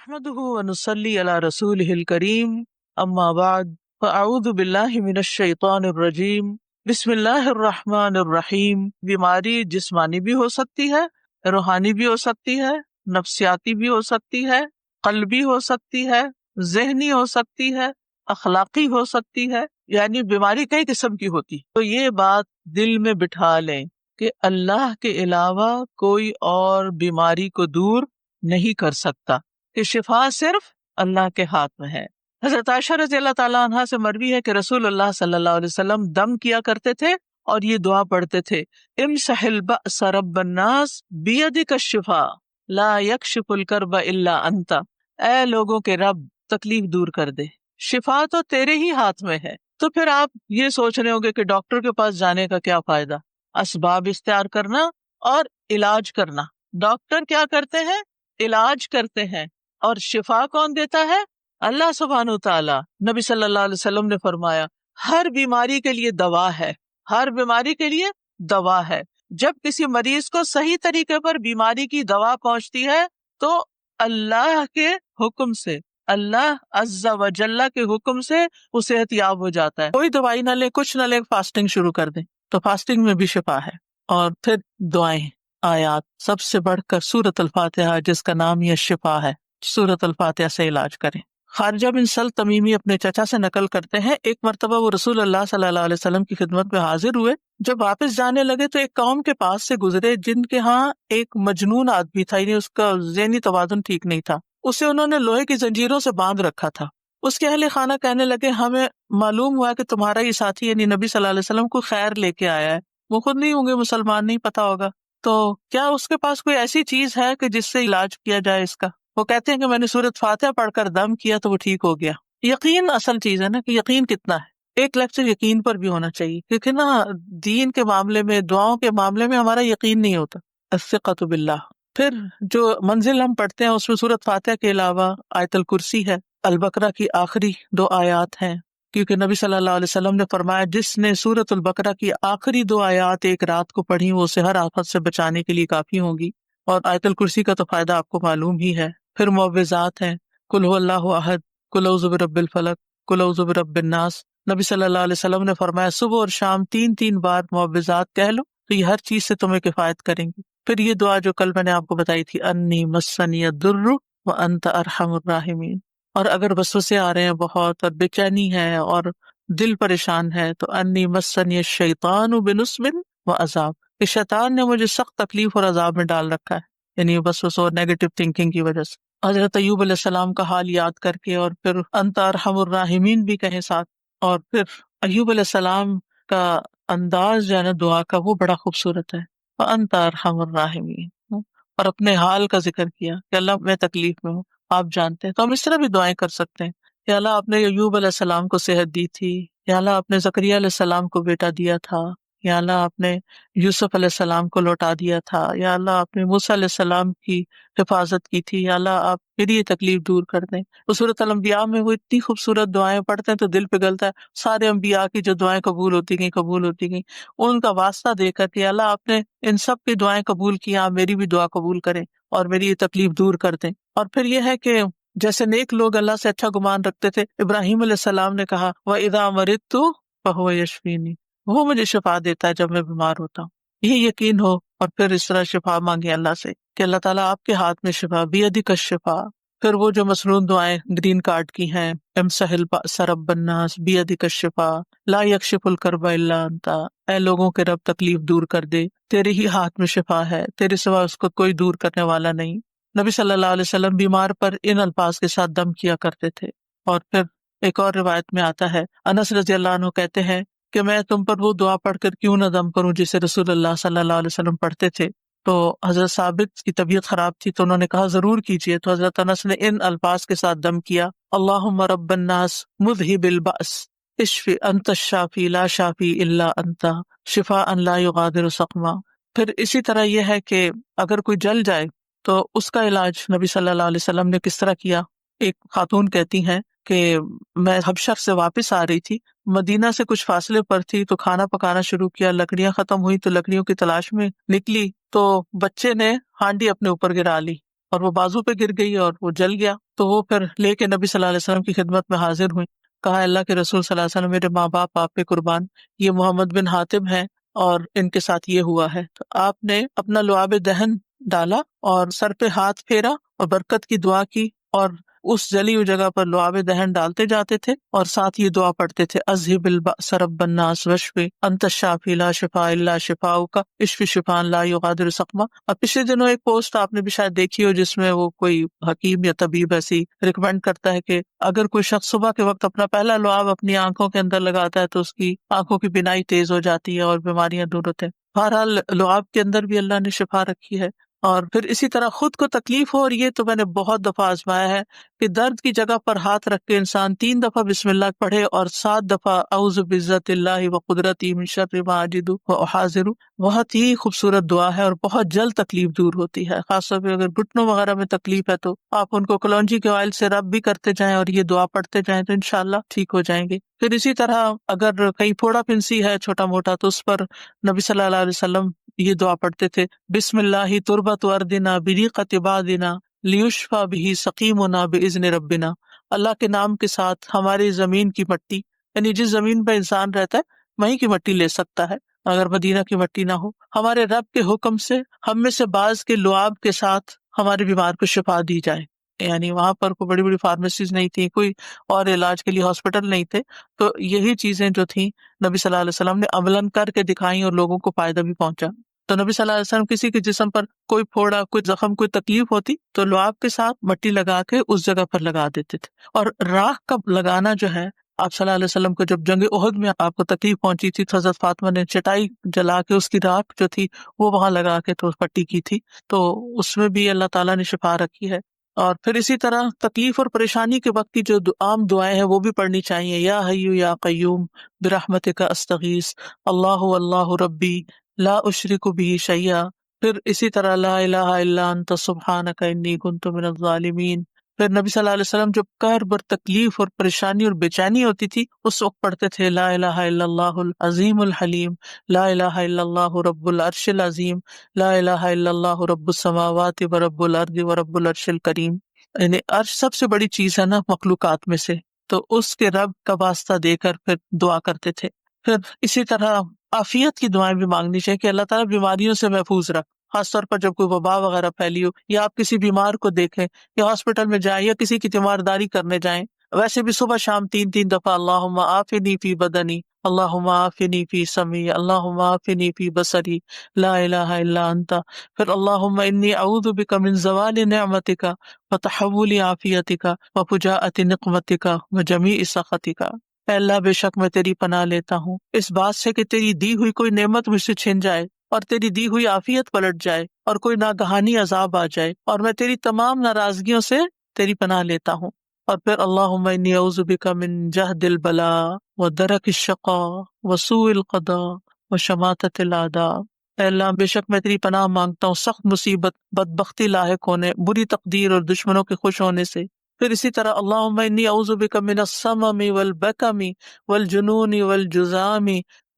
نحمده ونصلي على رسوله الكريم اما بعد فاعوذ باللہ من الشیطان الرجیم بسم اللہ الرحمن الرحیم۔ بیماری جسمانی بھی ہو سکتی ہے، روحانی بھی ہو سکتی ہے، نفسیاتی بھی ہو سکتی ہے، قلبی ہو سکتی ہے، ذہنی ہو سکتی ہے، اخلاقی ہو سکتی ہے، یعنی بیماری کئی قسم کی ہوتی۔ تو یہ بات دل میں بٹھا لیں کہ اللہ کے علاوہ کوئی اور بیماری کو دور نہیں کر سکتا، کہ شفا صرف اللہ کے ہاتھ میں ہے۔ حضرت عائشہ رضی اللہ تعالیٰ عنہا سے مروی ہے کہ رسول اللہ صلی اللہ علیہ وسلم دم کیا کرتے تھے اور یہ دعا پڑھتے تھے، امسح البأس رب الناس بیدک الشفاء لا یکشف الکرب الا انت۔ اے لوگوں کے رب، تکلیف دور کر دے، شفا تو تیرے ہی ہاتھ میں ہے۔ تو پھر آپ یہ سوچ رہے ہوں گے کہ ڈاکٹر کے پاس جانے کا کیا فائدہ؟ اسباب اختیار کرنا اور علاج کرنا۔ ڈاکٹر کیا کرتے ہیں؟ علاج کرتے ہیں، اور شفا کون دیتا ہے؟ اللہ سبحانہ وتعالی۔ نبی صلی اللہ علیہ وسلم نے فرمایا ہر بیماری کے لیے دوا ہے، ہر بیماری کے لیے دوا ہے۔ جب کسی مریض کو صحیح طریقے پر بیماری کی دوا پہنچتی ہے تو اللہ کے حکم سے، اللہ عز و جل کے حکم سے وہ صحت یاب ہو جاتا ہے۔ کوئی دوائی نہ لے، کچھ نہ لے، فاسٹنگ شروع کر دیں تو فاسٹنگ میں بھی شفا ہے۔ اور پھر دعائیں، آیات، سب سے بڑھ کر سورۃ الفاتحہ جس کا نام یہ شفا ہے، سورۃ الفاتحہ سے علاج کریں۔ خارجہ بن سل تمیمی اپنے چچا سے نقل کرتے ہیں، ایک مرتبہ وہ رسول اللہ صلی اللہ علیہ وسلم کی خدمت میں حاضر ہوئے۔ جب واپس جانے لگے تو ایک قوم کے پاس سے گزرے جن کے ہاں ایک مجنون آدمی تھا، یعنی اس کا ذہنی توازن ٹھیک نہیں تھا۔ اسے انہوں نے لوہے کی زنجیروں سے باندھ رکھا تھا۔ اس کے اہل خانہ کہنے لگے ہمیں معلوم ہوا کہ تمہارا یہ ساتھی یعنی نبی صلی اللہ علیہ وسلم کو خیر لے کے آیا ہے، وہ خود نہیں ہوں گے مسلمان، نہیں پتا ہوگا، تو کیا اس کے پاس کوئی ایسی چیز ہے کہ جس سے علاج کیا جائے اس کا؟ وہ کہتے ہیں کہ میں نے سورۃ فاتحہ پڑھ کر دم کیا تو وہ ٹھیک ہو گیا۔ یقین اصل چیز ہے نا، کہ یقین کتنا ہے۔ ایک لیکچر یقین پر بھی ہونا چاہیے، کیونکہ نا دین کے معاملے میں، دعاؤں کے معاملے میں ہمارا یقین نہیں ہوتا۔ الثقۃ باللہ۔ پھر جو منزل ہم پڑھتے ہیں اس میں سورۃ فاتحہ کے علاوہ آیت الکرسی ہے، البقرہ کی آخری 2 آیات ہیں، کیونکہ نبی صلی اللہ علیہ وسلم نے فرمایا جس نے سورۃ البقرہ کی آخری 2 آیات ایک رات کو پڑھی وہ اسے ہر آفت سے بچانے کے لیے کافی ہوں گی۔ اور آیت الکرسی کا تو فائدہ آپ کو معلوم ہی ہے۔ پھر معوذات ہیں، قل هو اللہ احد، قل اعوذ برب الفلق، قل اعوذ برب الناس۔ نبی صلی اللہ علیہ وسلم نے فرمایا صبح اور شام 3 بار معوذات کہہ لو تو یہ ہر چیز سے تمہیں کفایت کریں گی۔ پھر یہ دعا جو کل میں نے آپ کو بتائی تھی، انی مسنی الضر وانت ارحم الراحمین۔ اور اگر وسوسے آ رہے ہیں بہت اور بے چینی ہے اور دل پریشان ہے تو انی مسنی الشیطان بنصب وعذاب، کہ شیطان نے مجھے سخت تکلیف اور عذاب میں ڈال رکھا ہے، یعنی وسوسوں اور نیگیٹو تھنکنگ کی وجہ سے۔ حضرت ایوب علیہ السلام کا حال یاد کر کے اور پھر انت ارحم الراحمین بھی کہیں ساتھ، اور پھر ایوب علیہ السلام کا انداز جو ہے نا دعا کا وہ بڑا خوبصورت ہے، انت ارحم الراحمین، اور اپنے حال کا ذکر کیا کہ اللہ میں تکلیف میں ہوں، آپ جانتے ہیں۔ تو ہم اس طرح بھی دعائیں کر سکتے ہیں، یا اللہ آپ نے ایوب علیہ السلام کو صحت دی تھی، یا اللہ آپ نے زکریا علیہ السلام کو بیٹا دیا تھا، یا اللہ آپ نے یوسف علیہ السلام کو لوٹا دیا تھا، یا اللہ آپ نے موسیٰ علیہ السلام کی حفاظت کی تھی، یا اللہ آپ میری یہ تکلیف دور کر دیں۔ اس سورۃ الانبیاء میں وہ اتنی خوبصورت دعائیں پڑھتے ہیں تو دل پگھلتا ہے، سارے انبیاء کی جو دعائیں قبول ہوتی گئیں ان کا واسطہ دے کر کہ اللہ آپ نے ان سب کی دعائیں قبول کی، آپ میری بھی دعا قبول کریں اور میری یہ تکلیف دور کر دیں۔ اور پھر یہ ہے کہ جیسے نیک لوگ اللہ سے اچھا گمان رکھتے تھے، ابراہیم علیہ السلام نے کہا وَإِذَا مَرِضْتُ فَهُوَ يَشْفِينِ، وہ مجھے شفا دیتا ہے جب میں بیمار ہوتا ہوں۔ یہ یقین ہو اور پھر اس طرح شفا مانگے اللہ سے کہ اللہ تعالیٰ آپ کے ہاتھ میں شفا، بیدک الشفا۔ پھر وہ جو مسنون دعائیں گرین کارڈ کی ہیں، امسح البأس رب الناس بیدک الشفا لا یکشف الکرب الا انت، اے لوگوں کے رب تکلیف دور کر دے، تیرے ہی ہاتھ میں شفا ہے، تیرے سوا اس کو کوئی دور کرنے والا نہیں۔ نبی صلی اللہ علیہ وسلم بیمار پر ان الفاظ کے ساتھ دم کیا کرتے تھے۔ اور پھر ایک اور روایت میں آتا ہے، انس رضی اللہ عنہ کہتے ہیں کہ میں تم پر وہ دعا پڑھ کر کیوں نہ دم کروں جسے رسول اللہ صلی اللہ علیہ وسلم پڑھتے تھے۔ تو حضرت ثابت کی طبیعت خراب تھی تو انہوں نے کہا ضرور کیجئے، تو حضرت انس نے ان الفاظ کے ساتھ دم کیا، اللہم رب الناس مذہب البأس اشف انت الشافی لا شافی الا انت شفاء لا یغادر سقما۔ پھر اسی طرح یہ ہے کہ اگر کوئی جل جائے تو اس کا علاج نبی صلی اللہ علیہ وسلم نے کس طرح کیا۔ ایک خاتون کہتی ہیں کہ میں حبشہ سے واپس آ رہی تھی، مدینہ سے کچھ فاصلے پر تھی تو کھانا پکانا شروع کیا، لکڑیاں ختم ہوئی تو لکڑیوں کی تلاش میں نکلی تو بچے نے ہانڈی اپنے اوپر گرا لی اور وہ بازو پہ گر گئی اور وہ جل گیا. تو وہ پھر لے کے نبی صلی اللہ علیہ وسلم کی خدمت میں حاضر ہوئی. کہا اللہ کے رسول صلی اللہ علیہ وسلم میرے ماں باپ آپ پہ قربان، یہ محمد بن حاتم ہیں اور ان کے ساتھ یہ ہوا ہے. تو آپ نے اپنا لعاب دہن ڈالا اور سر پہ ہاتھ پھیرا اور برکت کی دعا کی، اور اس جلی ہوئی جگہ پر لعاب دہن ڈالتے جاتے تھے اور ساتھ یہ دعا پڑھتے تھے اذهب البأس رب الناس واشف انت الشافی لا شفاء الا شفاؤک اشف شفاء لا یغادر سقما. اب پچھلے دنوں ایک پوسٹ آپ نے بھی شاید دیکھی ہو جس میں وہ کوئی حکیم یا طبیب ایسی ریکمینڈ کرتا ہے کہ اگر کوئی شخص صبح کے وقت اپنا پہلا لعاب اپنی آنکھوں کے اندر لگاتا ہے تو اس کی آنکھوں کی بینائی تیز ہو جاتی ہے اور بیماریاں دور ہوتے ہیں. بہرحال لعاب کے اندر بھی اللہ نے شفا رکھی ہے. اور پھر اسی طرح خود کو تکلیف ہو، اور یہ تو میں نے بہت دفعہ آزمایا ہے کہ درد کی جگہ پر ہاتھ رکھ کے انسان 3 دفعہ بسم اللہ پڑھے اور 7 دفعہ اعوذ بعزت اللہ و قدرتی من شر ما اجد و احاذر. بہت ہی خوبصورت دعا ہے اور بہت جلد تکلیف دور ہوتی ہے. خاص طور پہ اگر گھٹنوں وغیرہ میں تکلیف ہے تو آپ ان کو کلونجی کے آئل سے رب بھی کرتے جائیں اور یہ دعا پڑھتے جائیں تو انشاءاللہ ٹھیک ہو جائیں گے. پھر اسی طرح اگر کہیں پھوڑا پھنسی ہے چھوٹا موٹا تو اس پر نبی صلی اللہ علیہ وسلم یہ دعا پڑھتے تھے بسم اللہ تربت اردنا بریقت عبادنا لیشفا بھی سقیمنا باذن ربنا. اللہ کے نام کے ساتھ ہماری زمین کی مٹی، یعنی جس زمین پہ انسان رہتا ہے وہیں کی مٹی لے سکتا ہے اگر مدینہ کی مٹی نہ ہو، ہمارے رب کے حکم سے ہم میں سے بعض کے لعاب کے ساتھ ہمارے بیمار کو شفا دی جائے. یعنی وہاں پر کوئی بڑی بڑی فارمیسیز نہیں تھی، کوئی اور علاج کے لیے ہاسپٹل نہیں تھے، تو یہی چیزیں جو تھیں نبی صلی اللہ علیہ وسلم نے عملاً کر کے دکھائیں اور لوگوں کو فائدہ بھی پہنچا. تو نبی صلی اللہ علیہ وسلم کسی کے جسم پر کوئی پھوڑا، کوئی زخم، کوئی تکلیف ہوتی تو لعاب کے ساتھ مٹی لگا کے اس جگہ پر لگا دیتے تھے. اور راکھ کا لگانا جو ہے، آپ صلی اللہ علیہ وسلم کو جب جنگ احد میں آپ کو تکلیف پہنچی تھی تو حضرت فاطمہ نے چٹائی جلا کے اس کی راکھ جو تھی وہ وہاں لگا کے تو پٹی کی تھی، تو اس میں بھی اللہ تعالیٰ نے شفا رکھی ہے. اور پھر اسی طرح تکلیف اور پریشانی کے وقت کی جو عام دعائیں ہیں وہ بھی پڑھنی چاہیے. یا حی یا قیوم برحمتک استغیث اللہ اللہ ربی لا اشرک به شیئا. پھر اسی طرح لا الہ الا انت سبحانک انی کنت من الظالمین. پھر نبی صلی اللہ علیہ وسلم جب کرب اور تکلیف اور پریشانی اور بے چینی ہوتی تھی اس وقت پڑھتے تھے لا الہ الا اللہ العظیم الحلیم، لا الہ الا اللہ رب العرش العظیم، لا الہ الا اللہ رب السماوات و رب الارض و رب العرش الکریم. یعنی عرش سب سے بڑی چیز ہے نا مخلوقات میں سے، تو اس کے رب کا واسطہ دے کر پھر دعا کرتے تھے. پھر اسی طرح عافیت کی دعائیں بھی مانگنی چاہیے کہ اللہ تعالیٰ بیماریوں سے محفوظ رکھ، خاص طور پر جب کوئی وبا وغیرہ پھیلی ہو یا آپ کسی بیمار کو دیکھیں یا ہاسپٹل میں جائیں یا کسی کی تیمارداری کرنے جائیں. ویسے بھی صبح شام 3 دفعہ اللہم عافنی فی بدنی، اللہم عافنی فی سمعی، اللہم عافنی فی بصری، لا الہ الا انت. پھر اللہم انی اعوذ بک من زوال نعمتک وتحول عافیتک وفجاءۃ نقمتک وجمیع سخطک. اے اللہ بے شک میں تیری پناہ لیتا ہوں اس بات سے کہ تیری دی ہوئی کوئی نعمت مجھ سے چھن جائے اور تیری دی ہوئی عافیت پلٹ جائے اور کوئی ناگہانی عذاب آ جائے، اور میں تیری تمام ناراضگیوں سے تیری پناہ لیتا ہوں. اور پھر اللہم انی اعوذ بک من جہد البلاء ودرک الشقاء وسوء القضاء وشماتۃ الاعداء. اے اللہ بے شک میں تیری پناہ مانگتا ہوں سخت مصیبت، بدبختی لاحق ہونے، بری تقدیر اور دشمنوں کے خوش ہونے سے. پھر اسی طرح اللہم انی اعوذ بک من السمم والبکم والجنون والجذام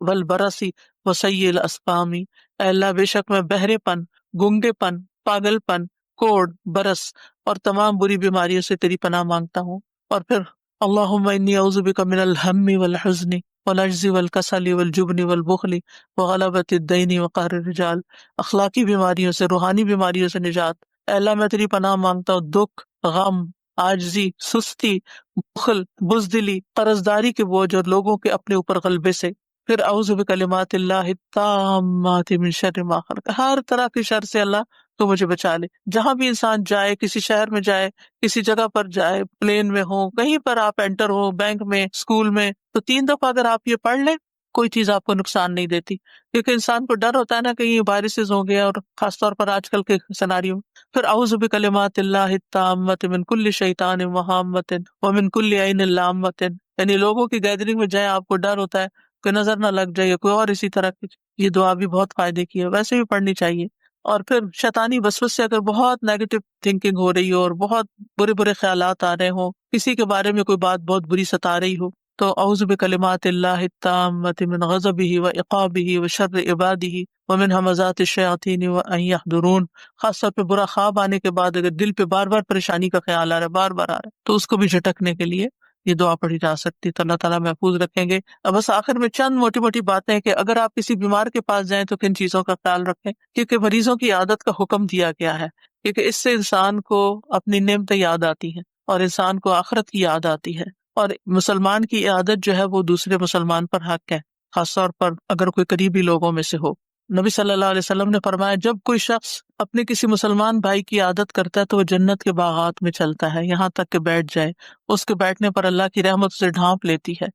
والبرص وسیء الاسقام. اے اللہ بے شک میں بہرے پن، گنگے پن، پاگل پن، کوڑ، برس اور تمام بری بیماریوں سے تیری پناہ مانگتا ہوں. اور پھر اللہم انی اعوذ بک من الہم والحزن والعجز والکسل والجبن والبخل وغلبۃ الدین وقہر الرجال. اخلاقی بیماریوں سے، روحانی بیماریوں سے نجات. اے اللہ میں تیری پناہ مانگتا ہوں دکھ، غم، عاجزی، سستی، بخل، بزدلی، قرضداری کے بوجھ اور لوگوں کے اپنے اوپر غلبے سے. پھر اعوذ بکلمات اللہ التامات من شر ما خلق. ہر طرح کی شر سے اللہ تو مجھے بچا لے. جہاں بھی انسان جائے، کسی شہر میں جائے، کسی جگہ پر جائے، پلین میں ہو، کہیں پر آپ انٹر ہو، بینک میں، اسکول میں، تو 3 دفعہ اگر آپ یہ پڑھ لیں کوئی چیز آپ کو نقصان نہیں دیتی، کیونکہ انسان کو ڈر ہوتا ہے نا کہ یہ وائرسز ہوں گے، اور خاص طور پر آج کل کے سیناریو میں. پھر اعوذ بکلمات اللہ التامات من کل شیطان وہامۃ ومن کل عین لامۃ. یعنی لوگوں کی گیدرنگ میں جائیں، آپ کو ڈر ہوتا ہے کہ نظر نہ لگ جائے، کوئی اور اسی طرح کی. یہ دعا بھی بہت فائدے کی ہے، ویسے بھی پڑھنی چاہیے. اور پھر شیطانی وسوسے سے اگر بہت نیگیٹو تھنکنگ ہو رہی ہو اور بہت برے برے خیالات آ رہے ہوں، کسی کے بارے میں کوئی بات بہت بری ستا رہی ہو، تو اعوذ بکلمات اللہ التامۃ من غضبہ وعقابہ وشر عبادہ ومن ہمزات الشیاطین وان یحضرون. خاص طور پہ برا خواب آنے کے بعد اگر دل پہ بار بار پریشانی کا خیال آ رہا ہے، بار بار آ رہا ہے، تو اس کو بھی جھٹکنے کے لیے یہ دعا پڑھی جا سکتی. تو اللہ تعالیٰ محفوظ رکھیں گے. اب بس آخر میں چند موٹی موٹی باتیں ہیں کہ اگر آپ کسی بیمار کے پاس جائیں تو کن چیزوں کا خیال رکھیں، کیونکہ مریضوں کی عادت کا حکم دیا گیا ہے، کیونکہ اس سے انسان کو اپنی نعمتیں یاد آتی ہیں اور انسان کو آخرت کی یاد آتی ہے. اور مسلمان کی عادت جو ہے وہ دوسرے مسلمان پر حق ہے، خاص طور پر اگر کوئی قریبی لوگوں میں سے ہو. نبی صلی اللہ علیہ وسلم نے فرمایا جب کوئی شخص اپنے کسی مسلمان بھائی کی عادت کرتا ہے تو وہ جنت کے باغات میں چلتا ہے یہاں تک کہ بیٹھ جائے، اس کے بیٹھنے پر اللہ کی رحمت اسے ڈھانپ لیتی ہے.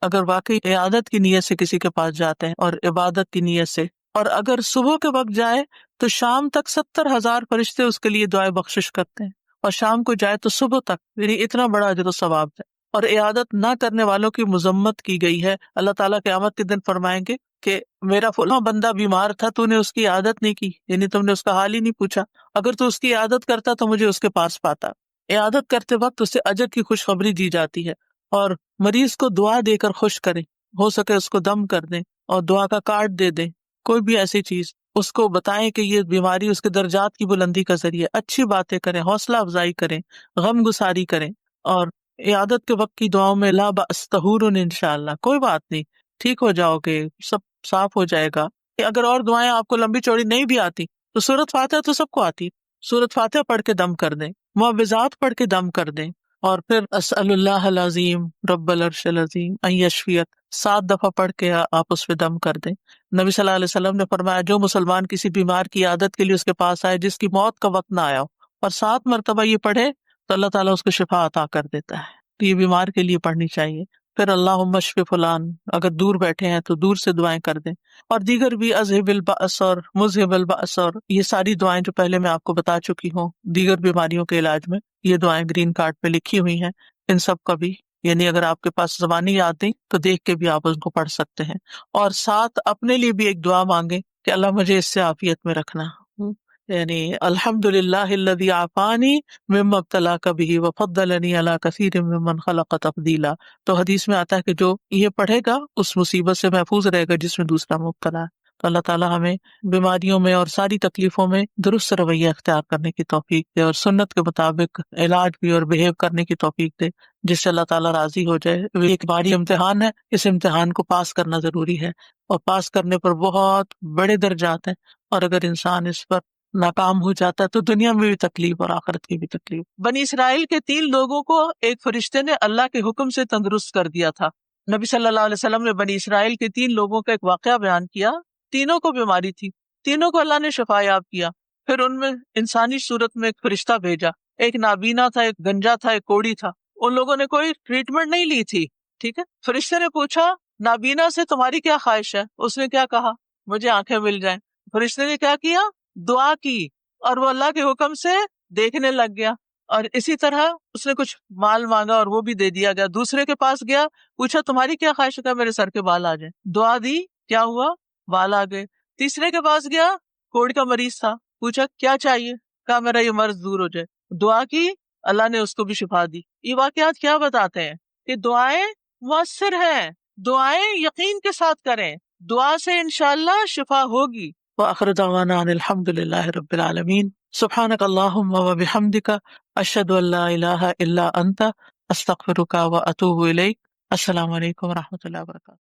اگر واقعی عادت کی نیت سے کسی کے پاس جاتے ہیں اور عبادت کی نیت سے، اور اگر صبح کے وقت جائے تو شام تک 70,000 فرشتے اس کے لیے دعائے بخشش کرتے ہیں، اور شام کو جائے تو صبح تک، یعنی اتنا بڑا اجر و ثواب ہے. اور عادت نہ کرنے والوں کی مذمت کی گئی ہے. اللہ تعالیٰ قیامت کے دن فرمائیں گے کہ میرا فلاں بندہ بیمار تھا، تو نے اس کی عادت نہیں کی، یعنی تم نے اس کا حال ہی نہیں پوچھا. اگر تو اس کی عادت کرتا تو مجھے اس کے پاس پاتا. عادت کرتے وقت اسے اجر کی خوشخبری دی جاتی ہے، اور مریض کو دعا دے کر خوش کریں، ہو سکے اس کو دم کر دیں اور دعا کا کارڈ دے دیں، کوئی بھی ایسی چیز اس کو بتائیں کہ یہ بیماری اس کے درجات کی بلندی کا ذریعہ. اچھی باتیں کریں، حوصلہ افزائی کریں، غم گساری کریں. اور عیادت کے وقت کی دعاؤں میں لا بأس طہور انشاءاللہ، کوئی بات نہیں، ٹھیک ہو جاؤ گے، سب صاف ہو جائے گا. اگر اور دعائیں آپ کو لمبی چوڑی نہیں بھی آتی تو سورۃ فاتحہ تو سب کو آتی، سورۃ فاتحہ پڑھ کے دم کر دیں، معوذات پڑھ کے دم کر دیں، اور پھر اسأل اللہ العظیم رب العرش العظیم ان یشفیک 7 دفعہ پڑھ کے آپ اس پہ دم کر دیں. نبی صلی اللہ علیہ وسلم نے فرمایا جو مسلمان کسی بیمار کی عادت کے لیے اس کے پاس آئے جس کی موت کا وقت نہ آیا ہو، اور 7 مرتبہ یہ پڑھے تو اللہ تعالیٰ اس کو شفا عطا کر دیتا ہے. تو یہ بیمار کے لیے پڑھنی چاہیے. پھر اللہم اشف فلان، اگر دور بیٹھے ہیں تو دور سے دعائیں کر دیں. اور دیگر بھی اذہب البأس اور مذہب البأس، اور یہ ساری دعائیں جو پہلے میں آپ کو بتا چکی ہوں دیگر بیماریوں کے علاج میں، یہ دعائیں گرین کارڈ پہ لکھی ہوئی ہیں. ان سب کا بھی، یعنی اگر آپ کے پاس زبانی یاد نہیں تو دیکھ کے بھی آپ ان کو پڑھ سکتے ہیں. اور ساتھ اپنے لیے بھی ایک دعا مانگیں کہ اللہ مجھے اس سے عافیت میں رکھنا، یعنی الحمدللہ الذی عافانی مما ابتلاک بہ وفضلنی علی کثیر ممن خلق تفضیلا. تو حدیث میں آتا ہے کہ جو یہ پڑھے گا اس مصیبت سے محفوظ رہے گا جس میں دوسرا مبتلا ہے. تو اللہ تعالیٰ ہمیں بیماریوں میں اور ساری تکلیفوں میں درست رویہ اختیار کرنے کی توفیق دے، اور سنت کے مطابق علاج بھی اور بہیو کرنے کی توفیق دے جس سے اللہ تعالیٰ راضی ہو جائے. ایک باری امتحان ہے، اس امتحان کو پاس کرنا ضروری ہے، اور پاس کرنے پر بہت بڑے درجات ہیں، اور اگر انسان اس پر ناکام ہو جاتا ہے تو دنیا میں بھی تکلیف اور آخرت کی بھی تکلیف. بنی اسرائیل کے 3 لوگوں کو ایک فرشتے نے اللہ کے حکم سے تندرست کر دیا تھا. نبی صلی اللہ علیہ وسلم نے بنی اسرائیل کے 3 لوگوں کا ایک واقعہ بیان کیا. تینوں کو بیماری تھی، تینوں کو اللہ نے شفا یاب کیا. پھر ان میں انسانی صورت میں ایک فرشتہ بھیجا، ایک نابینا تھا، ایک گنجا تھا، ایک کوڑی تھا. ان لوگوں نے کوئی ٹریٹمنٹ نہیں لی تھی. ٹھیک ہے، فرشتے نے پوچھا نابینا سے تمہاری کیا خواہش ہے؟ اس نے کیا کہا؟ مجھے آنکھیں مل جائیں. فرشتے نے کیا کیا؟ دعا کی، اور وہ اللہ کے حکم سے دیکھنے لگ گیا. اور اسی طرح اس نے کچھ مال مانگا اور وہ بھی دے دیا گیا. دوسرے کے پاس گیا، پوچھا تمہاری کیا خواہش ہے؟ میرے سر کے بال آ جائیں. دعا دی، کیا ہوا؟ بال آ گئے. تیسرے کے پاس گیا، کوڑ کا مریض تھا، پوچھا کیا چاہیے؟ کہا میرا یہ مرض دور ہو جائے. دعا کی، اللہ نے اس کو بھی شفا دی. یہ واقعات کیا بتاتے ہیں کہ دعائیں مؤثر ہیں، دعائیں یقین کے ساتھ کریں، دعا سے انشاءاللہ شفا ہوگی. وآخر دعوانا ان الحمد للہ رب العالمین. سبحانک اللہم وبحمدک، اشہد ان لا الہ الا انت، استغفرک واتوب الیک. السلام علیکم ورحمۃ اللہ وبرکاتہ.